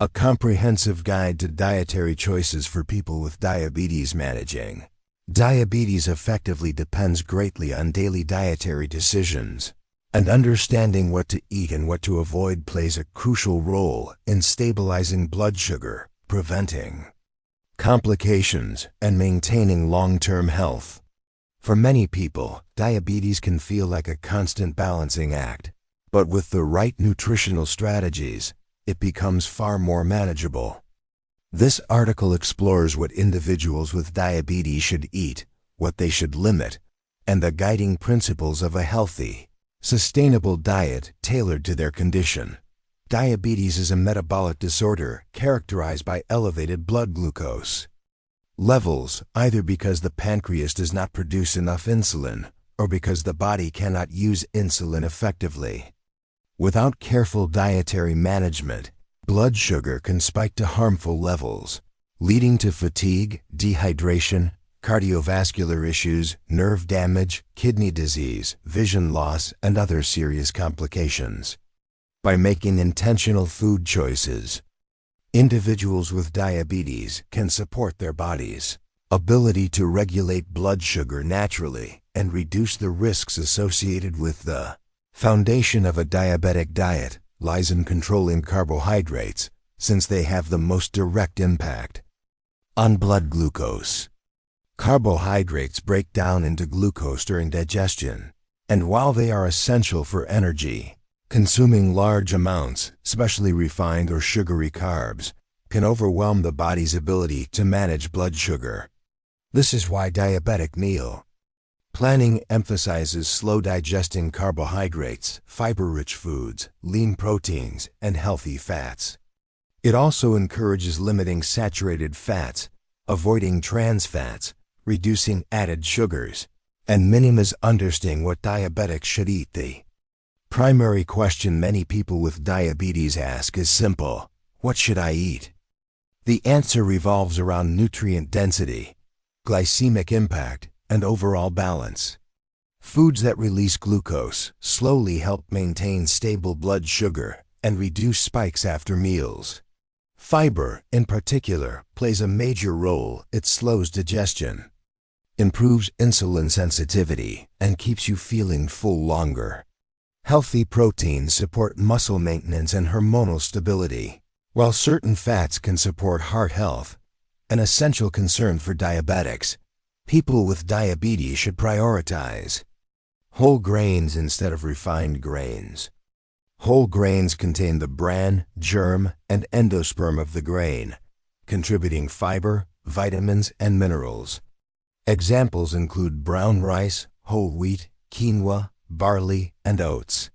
A comprehensive guide to dietary choices for people with diabetes. Managing diabetes effectively depends greatly on daily dietary decisions, and understanding what to eat and what to avoid plays a crucial role in stabilizing blood sugar, preventing complications, and maintaining long-term health. For many people, diabetes can feel like a constant balancing act, but with the right nutritional strategies, it becomes far more manageable. This article explores what individuals with diabetes should eat, what they should limit, and the guiding principles of a healthy, sustainable diet tailored to their condition. Diabetes is a metabolic disorder characterized by elevated blood glucose levels, either because the pancreas does not produce enough insulin or because the body cannot use insulin effectively. Without careful dietary management, blood sugar can spike to harmful levels, leading to fatigue, dehydration, cardiovascular issues, nerve damage, kidney disease, vision loss, and other serious complications. By making intentional food choices, individuals with diabetes can support their body's ability to regulate blood sugar naturally and reduce the risks associated with the foundation of a diabetic diet lies in controlling carbohydrates, since they have the most direct impact on blood glucose. Carbohydrates break down into glucose during digestion, and while they are essential for energy, consuming large amounts, especially refined or sugary carbs, can overwhelm the body's ability to manage blood sugar. This is why diabetic meal planning emphasizes slow digesting carbohydrates, fiber-rich foods, lean proteins, and healthy fats. It also encourages limiting saturated fats, avoiding trans fats, reducing added sugars, and minimizing understanding what diabetics should eat. The primary question many people with diabetes ask is simple: what should I eat? The answer revolves around nutrient density, glycemic impact, and overall balance. Foods that release glucose slowly help maintain stable blood sugar and reduce spikes after meals. Fiber, in particular, plays a major role. It slows digestion, improves insulin sensitivity, and keeps you feeling full longer. Healthy proteins support muscle maintenance and hormonal stability, while certain fats can support heart health, an essential concern for diabetics. People with diabetes should prioritize whole grains instead of refined grains. Whole grains contain the bran, germ, and endosperm of the grain, contributing fiber, vitamins, and minerals. Examples include brown rice, whole wheat, quinoa, barley, and oats.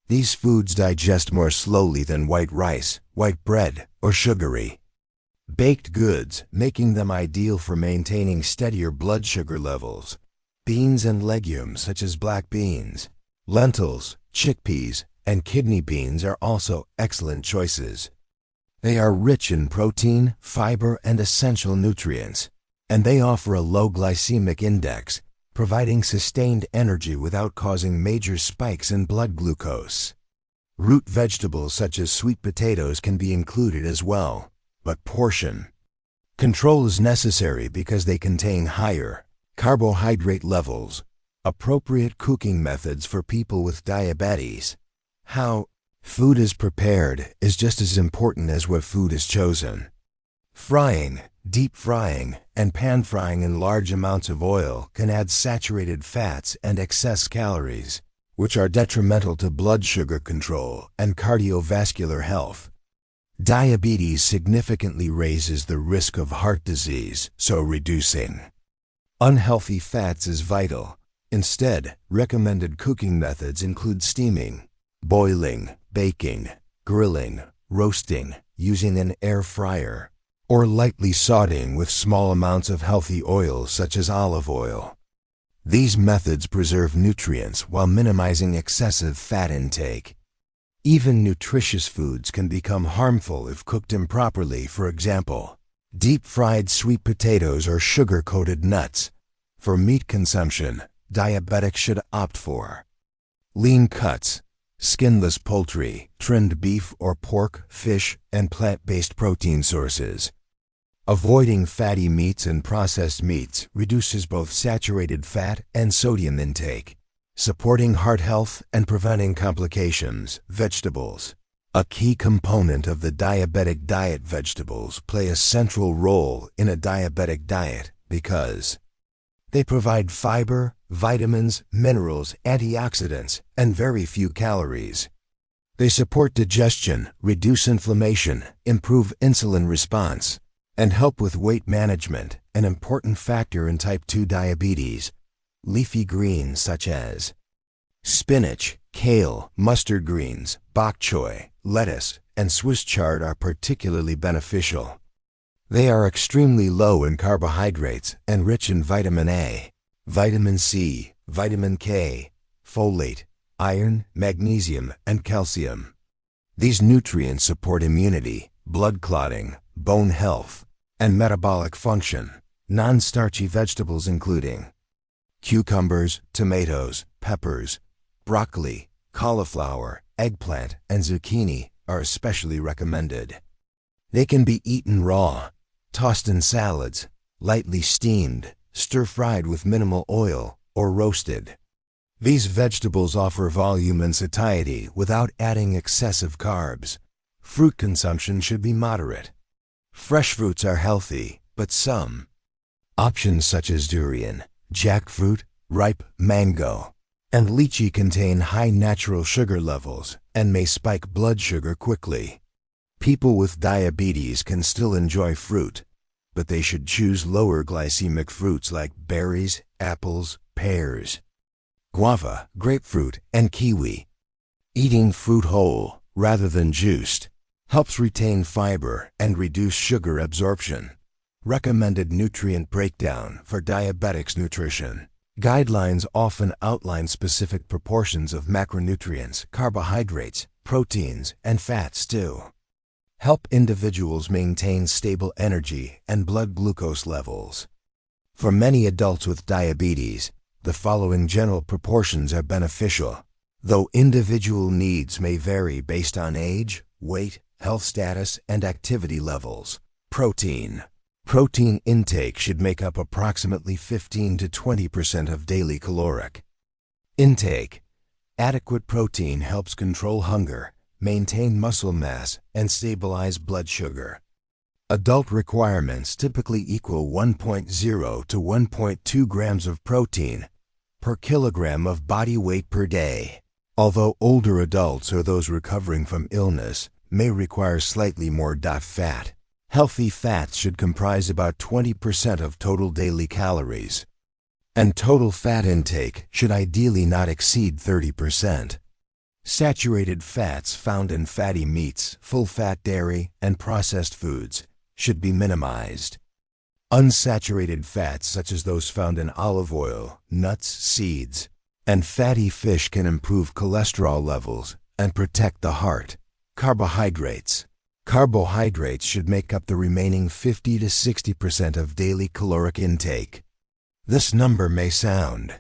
These foods digest more slowly than white rice, white bread, or sugary baked goods, making them ideal for maintaining steadier blood sugar levels. Beans and legumes such as black beans, lentils, chickpeas, and kidney beans are also excellent choices. They are rich in protein, fiber, and essential nutrients, and they offer a low glycemic index, providing sustained energy without causing major spikes in blood glucose. Root vegetables such as sweet potatoes can be included as well, but portion control is necessary because they contain higher carbohydrate levels. Appropriate cooking methods for people with diabetes. How food is prepared is just as important as what food is chosen. Frying, deep frying, and pan frying in large amounts of oil can add saturated fats and excess calories, which are detrimental to blood sugar control and cardiovascular health. Diabetes significantly raises the risk of heart disease, so reducing unhealthy fats is vital. Instead, recommended cooking methods include steaming, boiling, baking, grilling, roasting, using an air fryer, or lightly sautéing with small amounts of healthy oils such as olive oil. These methods preserve nutrients while minimizing excessive fat intake. Even nutritious foods can become harmful if cooked improperly. For example, deep-fried sweet potatoes or sugar-coated nuts. For meat consumption, diabetics should opt for lean cuts, Skinless poultry, trimmed beef or pork, fish, and plant-based protein sources. Avoiding fatty meats and processed meats reduces both saturated fat and sodium intake. Supporting heart health and preventing complications, vegetables. A key component of the diabetic diet. Vegetables play a central role in a diabetic diet because they provide fiber, vitamins, minerals, antioxidants, and very few calories. They support digestion, reduce inflammation, improve insulin response, and help with weight management, an important factor in type 2 diabetes. Leafy greens such as spinach, kale, mustard greens, bok choy, lettuce, and Swiss chard are particularly beneficial. They are extremely low in carbohydrates and rich in vitamin A, vitamin C, vitamin K, folate, iron, magnesium, and calcium. These nutrients support immunity, blood clotting, bone health, and metabolic function. Non-starchy vegetables including cucumbers, tomatoes, peppers, broccoli, cauliflower, eggplant, and zucchini are especially recommended. They can be eaten raw, tossed in salads, lightly steamed, stir-fried with minimal oil, or roasted. These vegetables offer volume and satiety without adding excessive carbs. Fruit consumption should be moderate. Fresh fruits are healthy, but some options such as durian, jackfruit, ripe mango, and lychee contain high natural sugar levels and may spike blood sugar quickly. People with diabetes can still enjoy fruit, but they should choose lower glycemic fruits like berries, apples, pears, guava, grapefruit, and kiwi. Eating fruit whole, rather than juiced, helps retain fiber and reduce sugar absorption. Recommended nutrient breakdown for diabetics. Nutrition guidelines often outline specific proportions of macronutrients, carbohydrates, proteins, and fats to help individuals maintain stable energy and blood glucose levels. For many adults with diabetes, the following general proportions are beneficial, though individual needs may vary based on age, weight, health status, and activity levels. Protein. Protein intake should make up approximately 15 to 20% of daily caloric intake. Adequate protein helps control hunger, maintain muscle mass, and stabilize blood sugar. Adult requirements typically equal 1.0 to 1.2 grams of protein per kilogram of body weight per day, although older adults or those recovering from illness may require slightly more fat. Healthy fats should comprise about 20% of total daily calories, and total fat intake should ideally not exceed 30%. Saturated fats found in fatty meats, full-fat dairy, and processed foods should be minimized. Unsaturated fats such as those found in olive oil, nuts, seeds, and fatty fish can improve cholesterol levels and protect the heart. Carbohydrates. Carbohydrates should make up the remaining 50 to 60% of daily caloric intake. This number may sound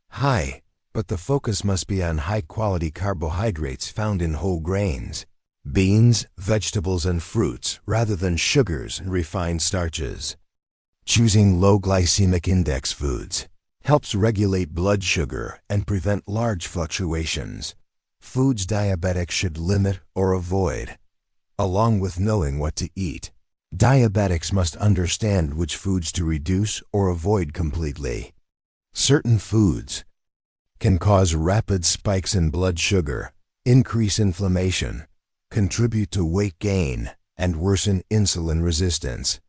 high, but the focus must be on high-quality carbohydrates found in whole grains, beans, vegetables, and fruits, rather than sugars and refined starches. Choosing low glycemic index foods helps regulate blood sugar and prevent large fluctuations. Foods diabetics should limit or avoid, along with knowing what to eat. Diabetics must understand which foods to reduce or avoid completely. Certain foods can cause rapid spikes in blood sugar, increase inflammation, contribute to weight gain, and worsen insulin resistance.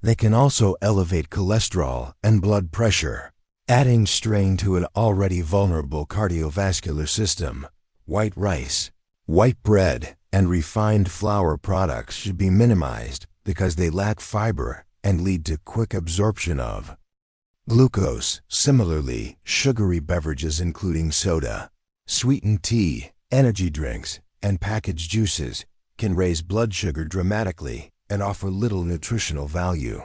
They can also elevate cholesterol and blood pressure, adding strain to an already vulnerable cardiovascular system. White rice, white bread, and refined flour products should be minimized because they lack fiber and lead to quick absorption of glucose. Similarly, sugary beverages including soda, sweetened tea, energy drinks, and packaged juices can raise blood sugar dramatically and offer little nutritional value.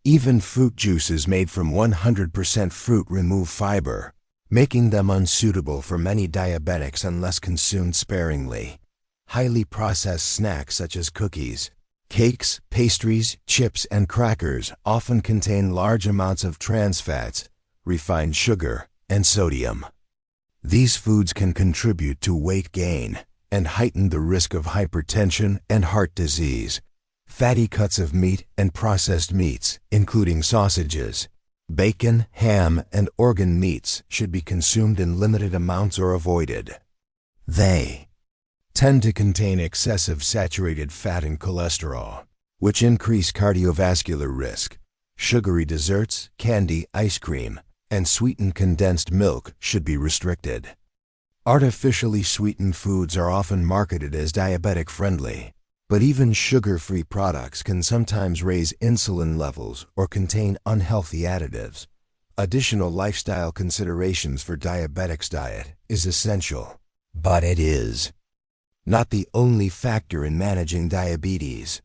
Even fruit juices made from 100% fruit remove fiber, making them unsuitable for many diabetics unless consumed sparingly. Highly processed snacks such as cookies, cakes, pastries, chips, and crackers often contain large amounts of trans fats, refined sugar, and sodium. These foods can contribute to weight gain and heighten the risk of hypertension and heart disease. Fatty cuts of meat and processed meats, including sausages, bacon, ham, and organ meats, should be consumed in limited amounts or avoided. They tend to contain excessive saturated fat and cholesterol, which increase cardiovascular risk. Sugary desserts, candy, ice cream, and sweetened condensed milk should be restricted. Artificially sweetened foods are often marketed as diabetic-friendly, but even sugar-free products can sometimes raise insulin levels or contain unhealthy additives. Additional lifestyle considerations for diabetics' diet is essential, but it is not the only factor in managing diabetes.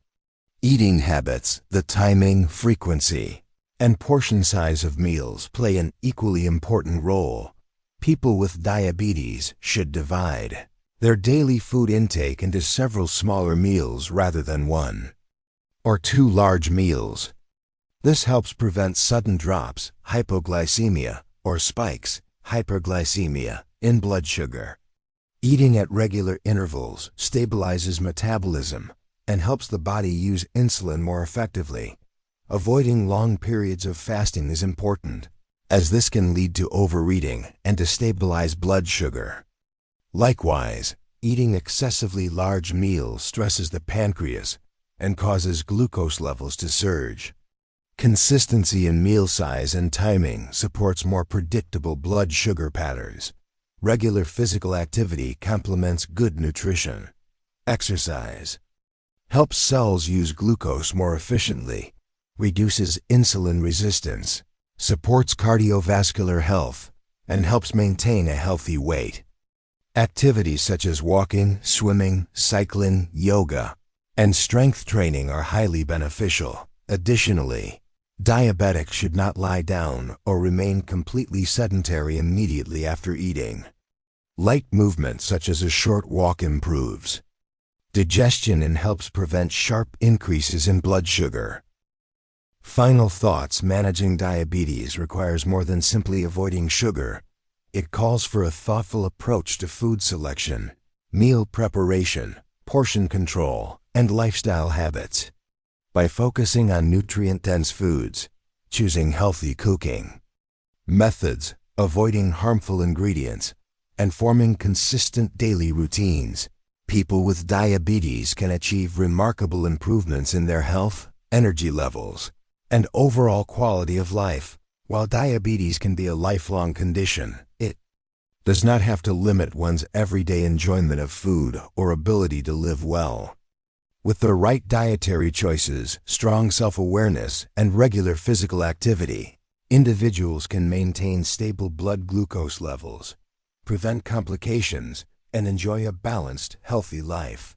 Eating habits, the timing, frequency, and portion size of meals play an equally important role. People with diabetes should divide their daily food intake into several smaller meals rather than one or two large meals. This helps prevent sudden drops, hypoglycemia, or spikes, hyperglycemia, in blood sugar. Eating at regular intervals stabilizes metabolism and helps the body use insulin more effectively. Avoiding long periods of fasting is important, as this can lead to overeating and destabilize blood sugar. Likewise, eating excessively large meals stresses the pancreas and causes glucose levels to surge. Consistency in meal size and timing supports more predictable blood sugar patterns. Regular physical activity complements good nutrition. Exercise helps cells use glucose more efficiently, reduces insulin resistance, supports cardiovascular health, and helps maintain a healthy weight. Activities such as walking, swimming, cycling, yoga, and strength training are highly beneficial. Additionally, diabetics should not lie down or remain completely sedentary immediately after eating. Light movement such as a short walk improves digestion and helps prevent sharp increases in blood sugar. Final thoughts: managing diabetes requires more than simply avoiding sugar. It calls for a thoughtful approach to food selection, meal preparation, portion control, and lifestyle habits. By focusing on nutrient-dense foods, choosing healthy cooking methods, avoiding harmful ingredients, and forming consistent daily routines, people with diabetes can achieve remarkable improvements in their health, energy levels, and overall quality of life. While diabetes can be a lifelong condition, it does not have to limit one's everyday enjoyment of food or ability to live well. With the right dietary choices, strong self-awareness, and regular physical activity, individuals can maintain stable blood glucose levels, prevent complications, and enjoy a balanced, healthy life.